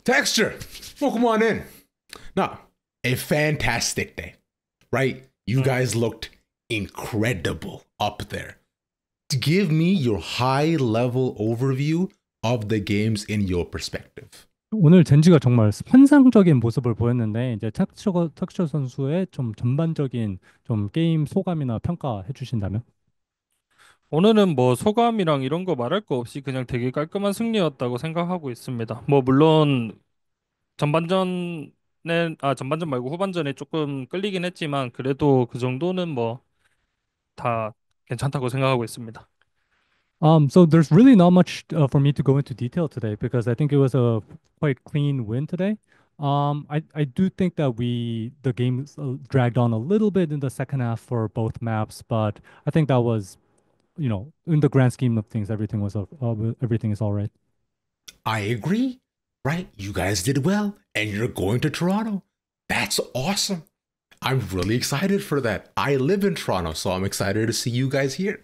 Texture, welcome on in. Now, a fantastic day, right? You guys looked incredible up there. Give me your high level overview of the games in your perspective. 오늘 젠지가 정말 환상적인 모습을 보였는데 이제 탁처 선수의 좀 전반적인 좀 게임 소감이나 평가해 주신다면? 오늘은 뭐 소감이랑 이런 거 말할 거 없이 그냥 되게 깔끔한 승리였다고 생각하고 있습니다. 뭐 물론 전반전에 전반전 말고 후반전에 조금 끌리긴 했지만 그래도 그 정도는 뭐 다 괜찮다고 생각하고 있습니다. So there's really not much for me to go into detail today because I think it was a quite clean win today. I do think that the game dragged on a little bit in the second half for both maps, but I think that was, in the grand scheme of things, everything is all right. I agree, right? You guys did well, and you're going to Toronto. That's awesome. I'm really excited for that. I live in Toronto, so I'm excited to see you guys here.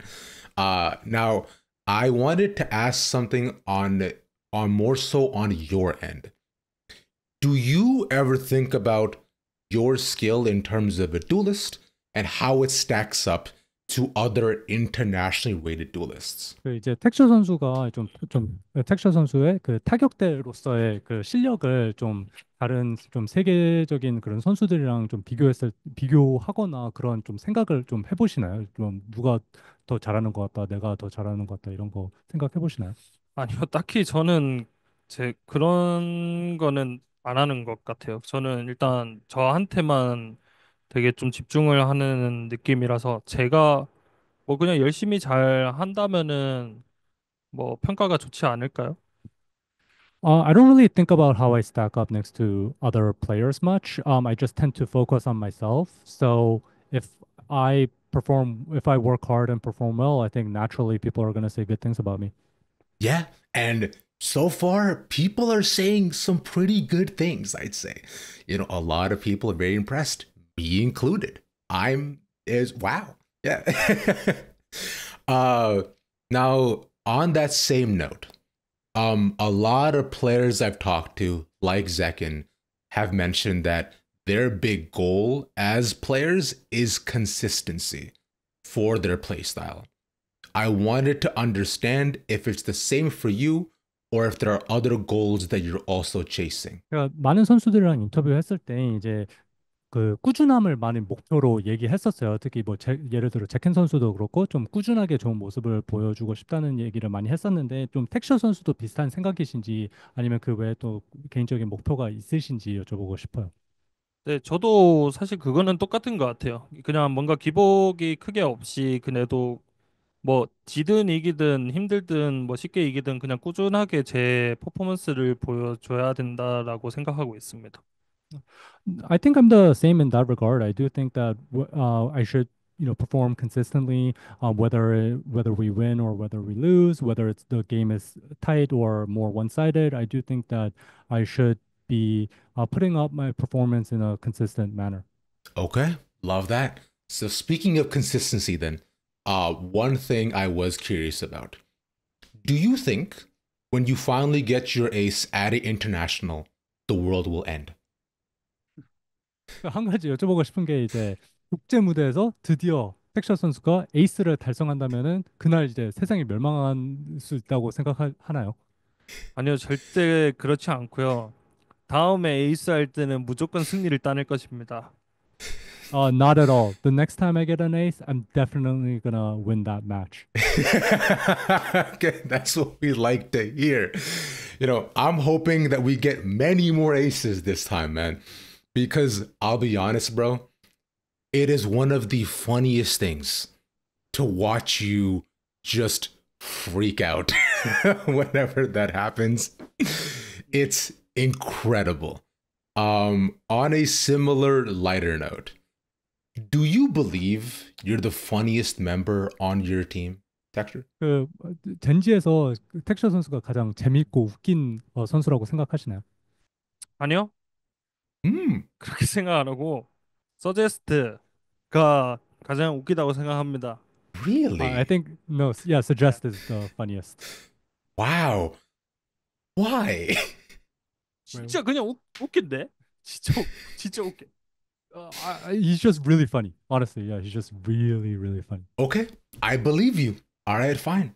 Now, I wanted to ask something on more so on your end. Do you ever think about your skill in terms of a duelist and how it stacks up to other internationally rated duelists? 그 이제 텍처 선수가 좀 텍처 선수의 그 타격대로서의 그 실력을 좀 다른 좀 세계적인 그런 선수들이랑 좀 비교하거나 그런 좀 생각을 좀 해보시나요? 좀 누가 더 잘하는 것 같다, 내가 더 잘하는 것 같다 이런 거 생각해 보시나요? 아니요, 딱히 저는 제 그런 거는 안 하는 것 같아요. 저는 일단 저한테만 되게 좀 집중을 하는 느낌이라서 제가 뭐 그냥 열심히 잘 한다면은 뭐 평가가 좋지 않을까요? I don't really think about how I stack up next to other players much. I just tend to focus on myself. So if if I work hard and perform well, I think naturally people are going to say good things about me. Yeah, and so far people are saying some pretty good things, I'd say. A lot of people are very impressed, me included. I'm is wow. Yeah. uh Now on that same note, a lot of players I've talked to, like Zekin, have mentioned that their big goal as players is consistency for their playstyle. I wanted to understand if it's the same for you or if there are other goals that you're also chasing. 그러니까 많은 선수들이랑 인터뷰했을 때 이제 그 꾸준함을 많은 목표로 얘기했었어요. 특히 뭐 예를 들어 제켄 선수도 그렇고 좀 꾸준하게 좋은 모습을 보여주고 싶다는 얘기를 많이 했었는데 좀 텍셔 선수도 비슷한 생각이신지 아니면 그 외에 또 개인적인 목표가 있으신지 여쭤보고 싶어요. 네, 저도 사실 그거는 똑같은 것 같아요. 그냥 뭔가 기복이 크게 없이 그래도 뭐 지든 이기든 힘들든 뭐 쉽게 이기든 그냥 꾸준하게 제 퍼포먼스를 보여줘야 된다라고 생각하고 있습니다. I think I'm the same in that regard. I do think that I should, perform consistently, whether we win or whether we lose, whether it's the game is tight or more one-sided. I do think that I should be putting up my performance in a consistent manner. Okay, love that. So speaking of consistency then, one thing I was curious about. Do you think when you finally get your ace at an international, the world will end? 한 가지 여쭤보고 싶은 게 이제 국제 무대에서 드디어 텍셔 선수가 에이스를 달성한다면은 그날 이제 세상이 멸망할 수 있다고 생각하나요? 아니요, 절대 그렇지 않고요. 다음에 에이스 할 때는 무조건 승리를 따낼 것입니다. Not at all. The next time I get an ace, I'm definitely gonna win that match. Okay, that's what we like to hear. I'm hoping that we get many more aces this time, man. Because I'll be honest, bro, it is one of the funniest things to watch you just freak out whenever that happens. It's incredible. On a similar lighter note, do you believe you're the funniest member on your team, Texture? 그 젠지에서 텍셔 선수가 가장 재밌고 웃긴 선수라고 생각하시나요? 아니요, Hmm, 그렇게 생각 안 하고 서제스트가 가장 웃기다고 생각합니다. I really? think no, yeah, Suggest is the funniest. Wow. Why? Right. 진짜 그냥 웃긴데? 진짜 진짜 웃겨. He's just really funny. Honestly, yeah, he's just really, really funny. Okay, I believe you. All right, fine.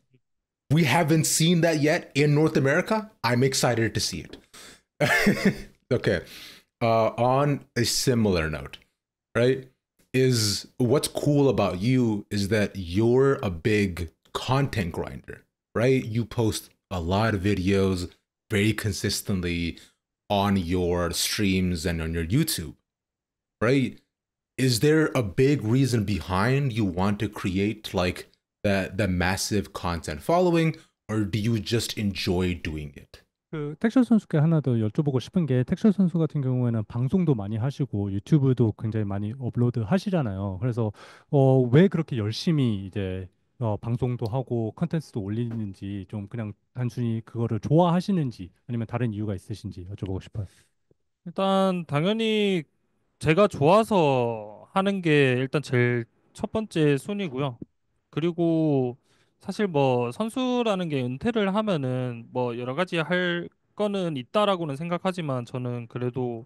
We haven't seen that yet in North America. I'm excited to see it. Okay. On a similar note, right? Is what's cool about you is that you're a big content grinder, right? You post a lot of videos very consistently on your streams and on your YouTube, right? Is there a big reason behind you want to create like the massive content following, or do you just enjoy doing it? 그 텍션 선수께 하나 더 여쭤보고 싶은 게 텍션 선수 같은 경우에는 방송도 많이 하시고 유튜브도 굉장히 많이 업로드 하시잖아요. 그래서 왜 그렇게 열심히 이제 방송도 하고 컨텐츠도 올리는지 좀 그냥 단순히 그거를 좋아하시는지 아니면 다른 이유가 있으신지 여쭤보고 싶어요. 일단 당연히 제가 좋아서 하는 게 일단 제일 첫 번째 순위고요. 그리고 사실 뭐 선수라는 게 은퇴를 하면은 뭐 여러 가지 할 거는 있다라고는 생각하지만 저는 그래도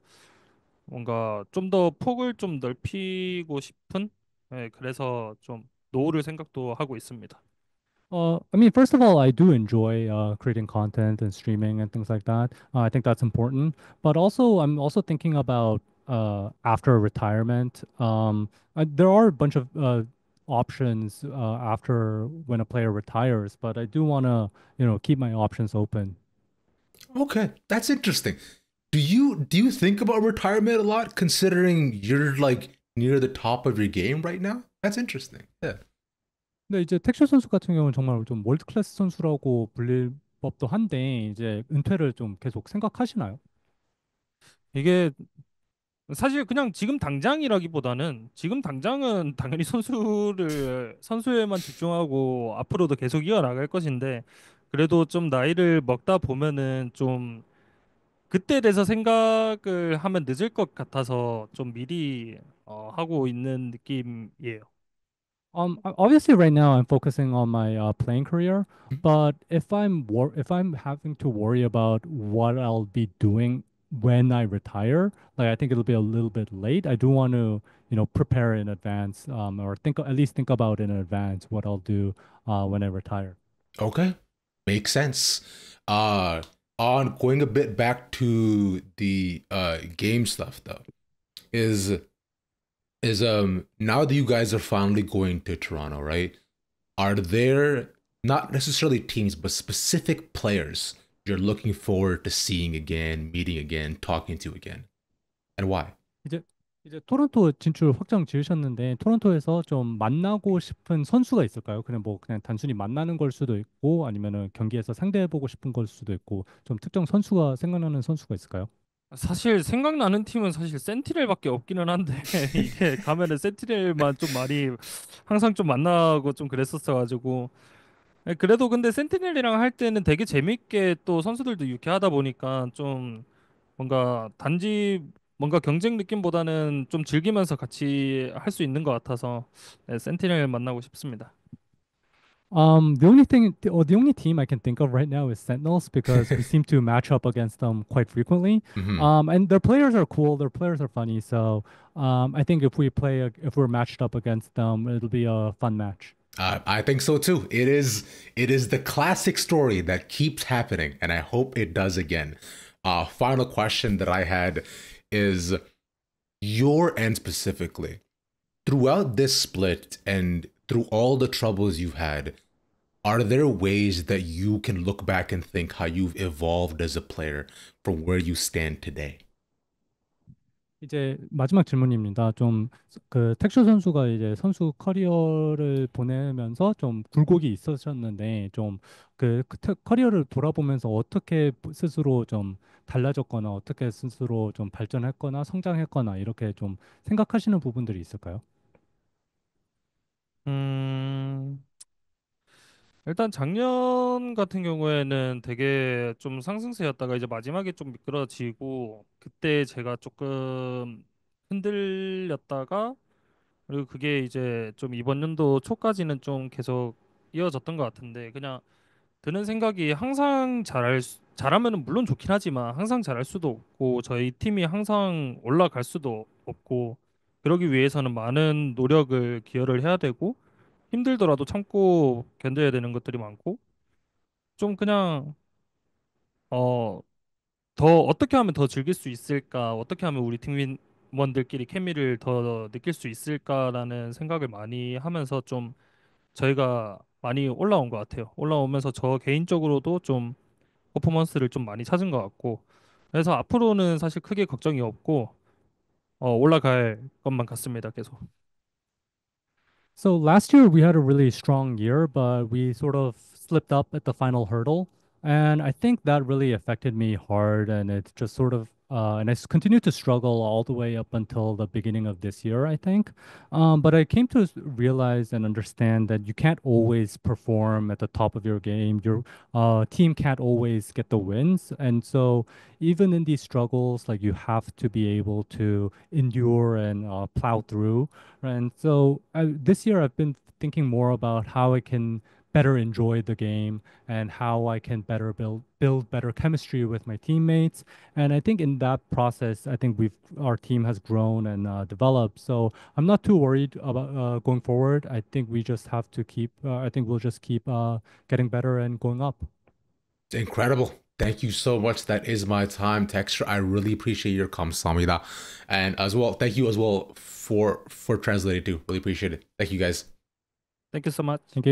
뭔가 좀 더 폭을 좀 넓히고 싶은 그래서 좀 노후를 생각도 하고 있습니다. I mean, first of all, I do enjoy creating content and streaming and things like that. I think that's important. But also, I'm also thinking about after retirement. There are a bunch of options after when a player retires, but I do want to, keep my options open. Okay, that's interesting. Do you think about retirement a lot, considering you're like near the top of your game right now? That's interesting. Yeah. 근데 이제 텍쇼 선수 같은 경우는 정말 좀 월드 클래스 선수라고 불릴 법도 한데 이제 은퇴를 좀 계속 생각하시나요? 이게 사실 그냥 지금 당장이라기보다는 지금 당장은 당연히 선수에만 집중하고 앞으로도 계속 이어나갈 것인데 그래도 좀 나이를 먹다 보면은 좀 그때 대해서 생각을 하면 늦을 것 같아서 좀 미리 하고 있는 느낌이에요. Obviously, right now I'm focusing on my playing career, but if I'm having to worry about what I'll be doing when I retire, like I think it'll be a little bit late. I do want to, prepare in advance, or at least think about in advance what I'll do when I retire. Okay, makes sense. Uh, on going a bit back to the game stuff though, is now that you guys are finally going to Toronto, right? Are there not necessarily teams, but specific players you're looking forward to seeing again, meeting again, talking to again, and why? 이제 이제 토론토 진출 확정 지으셨는데 토론토에서 좀 만나고 싶은 선수가 있을까요? 그냥 뭐 그냥 단순히 만나는 걸 수도 있고 아니면은 경기에서 상대해보고 싶은 걸 수도 있고 좀 특정 선수가 생각나는 선수가 있을까요? 사실 생각나는 팀은 사실 센티넬밖에 없기는 한데 이게 가면은 센티넬만 좀 많이 항상 좀 만나고 좀 그랬었어가지고 그래도 근데 센티넬이랑 할 때는 되게 재밌게 또 선수들도 유쾌하다 보니까 좀 뭔가 단지 뭔가 경쟁 느낌보다는 좀 즐기면서 같이 할 수 있는 것 같아서 센티넬 만나고 싶습니다. The only team I can think of right now is Sentinels because we seem to match up against them quite frequently. Mhm. And their players are cool. Their players are funny. So, I think if we're matched up against them, it'll be a fun match. I think so too. It is the classic story that keeps happening, and I hope it does again. Final question that I had is your end specifically. Throughout this split and through all the troubles you've had, are there ways that you can look back and think how you've evolved as a player from where you stand today? 이제 마지막 질문입니다. 좀 그 택쇼 선수가 이제 선수 커리어를 보내면서 좀 굴곡이 있으셨는데 좀 커리어를 돌아보면서 어떻게 스스로 좀 달라졌거나 어떻게 스스로 좀 발전했거나 성장했거나 이렇게 좀 생각하시는 부분들이 있을까요? 음, 일단 작년 같은 경우에는 되게 좀 상승세였다가 이제 마지막에 좀 미끄러지고 그때 제가 조금 흔들렸다가 그리고 그게 이제 좀 이번 연도 초까지는 좀 계속 이어졌던 것 같은데 그냥 드는 생각이 항상 잘하면은 물론 좋긴 하지만 항상 잘할 수도 없고 저희 팀이 항상 올라갈 수도 없고 그러기 위해서는 많은 노력을 기여를 해야 되고 힘들더라도 참고 견뎌야 되는 것들이 많고 좀 그냥 어 더 어떻게 하면 더 즐길 수 있을까? 어떻게 하면 우리 팀원들끼리 케미를 더 느낄 수 있을까라는 생각을 많이 하면서 좀 저희가 많이 올라온 것 같아요. 올라오면서 저 개인적으로도 좀 퍼포먼스를 좀 많이 찾은 것 같고 그래서 앞으로는 사실 크게 걱정이 없고 올라갈 것만 같습니다. 계속. So last year we had a really strong year, but we sort of slipped up at the final hurdle. And I think that really affected me hard. And it just sort of, and continued to struggle all the way up until the beginning of this year, I think. But I came to realize and understand that you can't always perform at the top of your game. Your team can't always get the wins. And so even in these struggles, like you have to be able to endure and plow through. And so this year, I've been thinking more about how I can better enjoy the game and how I can better build better chemistry with my teammates. And I think in that process, I think our team has grown and developed. So I'm not too worried about going forward. I think we just have to keep. I think we'll just keep getting better and going up. Incredible. Thank you so much. That is my time, Texture. I really appreciate your 감사합니다. And as well, thank you as well for translating too. Really appreciate it. Thank you guys. Thank you so much. Thank you.